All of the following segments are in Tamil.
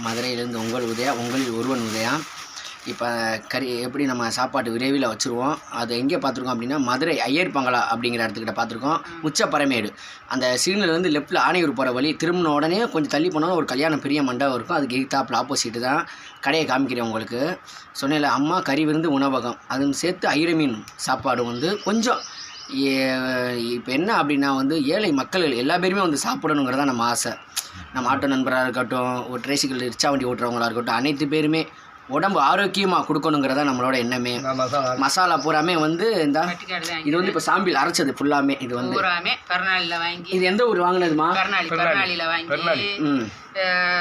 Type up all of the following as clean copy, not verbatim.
மதுரையிலேருந்து உங்களில் ஒருவன் உதயா. இப்போ எப்படி நம்ம சாப்பாட்டு விரைவில் வச்சுருவோம். அது எங்கே பார்த்துருக்கோம் அப்படின்னா, மதுரை ஐயர் பங்களா அப்படிங்கிற இடத்துக்கிட்ட பார்த்துருக்கோம். உச்சப்பரமேடு அந்த சிக்னல்லேருந்து லெஃப்ட்டில் ஆணையூர் போகிற வழி திரும்பின உடனே கொஞ்சம் தள்ளி போனாலும் ஒரு கல்யாணம் பெரிய மண்டபம் இருக்கும். அதுக்கு எதிர்த்தாப்பில் ஆப்போசிட்டு தான் கடையை காமிக்கிறேன் உங்களுக்கு. சொன்னேன்ல, அம்மா கறி விருந்து உணவகம், அதுவும் சேர்த்து ஐர மீன் சாப்பாடு கொஞ்சம் இப்போ என்ன அப்படின்னா ஏழை மக்கள் எல்லா பேருமே சாப்பிடணுங்கிறதான் நம்ம ஆசை. நம்ம ஆட்டோ நண்பராக இருக்கட்டும், ஒரு ட்ரைசிக்கல் ரிச்சா வண்டி ஓட்டுறவங்களாக இருக்கட்டும், அனைத்து பேருமே உடம்பு ஆரோக்கியமாக கொடுக்கணுங்கிறதா நம்மளோட எண்ணமே. மசாலா பூராமே இந்த இது இப்போ சாம்பிள் அரைச்சது ஃபுல்லாமே. இது வாங்கி இது எந்த ஊர் வாங்கினதுமா? கருணாலியில் வாங்கி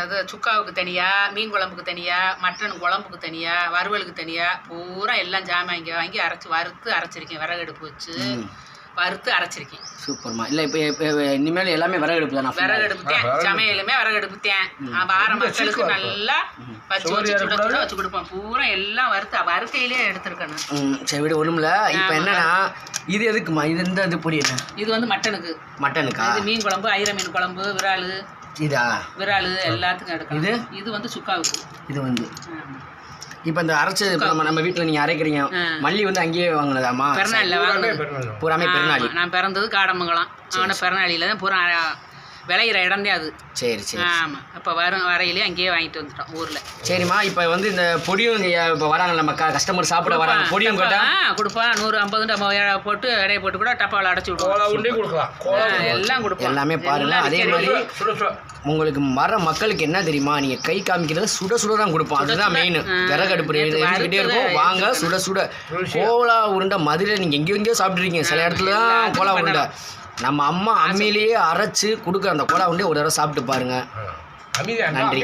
இது சுக்காவுக்கு தனியாக, மீன் குழம்புக்கு தனியாக, மட்டன் குழம்புக்கு தனியாக, வறுவலுக்கு தனியாக பூரா எல்லாம் ஜாமான் இங்கே வாங்கி வறுத்து அரைச்சிருக்கேன். விறகடுப்பு வச்சு வறுத்து அரைச்சிருக்கேன். சூப்பர்மா. இல்லை இப்போ இனிமேல் எல்லாமே விறகடுப்பு தான். விறகடுப்பு தான் சமையலுமே, விறகடுப்பு தான். வார மக்களுக்கு நல்லா வச்சு வச்சு கொடுப்பேன். பூரா எல்லாம் வறுக்கையிலே எடுத்துருக்கணும். சரி விட ஒன்றும்ல. இப்போ என்னன்னா, இது எதுக்குமா? இது இது பொடி என்ன? இது மட்டனுக்கா? இது மீன் குழம்பு, ஐர மீன் குழம்பு, விரால், விரால் எல்லாத்துக்கும் எடுக்கும். இது சுக்காவுக்கு. இது இப்போ இந்த அரைச்சது நம்ம வீட்டில் நீங்கள் அரைக்கிறீங்க, மல்லி அங்கேயே வாங்கினதாம்மா? பெருநாளில் வாங்கினது பூராமே பெருநாளி. நான் பிறந்தது காடமங்கலம். ஆனால் பெருநாளியில் தான் பூரா விளையிற இடம் தான் அது. சரி சரி. ஆமாம். இப்போ வரையிலே அங்கேயே வாங்கிட்டு வந்துட்டோம் ஊரில். சரிம்மா. இப்போ இந்த பொடியும் இப்போ வராங்க, நம்ம கஸ்டமர் சாப்பிட வராங்க, பொடியும் கொடுப்போம். 150 போட்டு இடையை போட்டு கூட டப்பாவில் அடைச்சி விடுவோம். எல்லாம் கொடுப்போம். எல்லாமே பாருங்க. அதே மாதிரி உங்களுக்கு வர மக்களுக்கு என்ன தெரியுமா, நீங்கள் கை காமிக்கிறத சுட சுட தான் கொடுப்போம். அதுதான் மெயின். விறகடுப்பு எடுத்துக்கிட்டே இருக்கும். வாங்க சுட சுட கோலா உருண்டை. மதுரையில் நீங்கள் எங்கேயோ சாப்பிட்ருக்கீங்க, சில இடத்துல தான் கோலா உருண்டை. நம்ம அம்மா அம்மியிலேயே அரைச்சு கொடுக்குற அந்த கோலா உருண்டை ஒரு தடவை சாப்பிட்டு பாருங்க. நன்றி.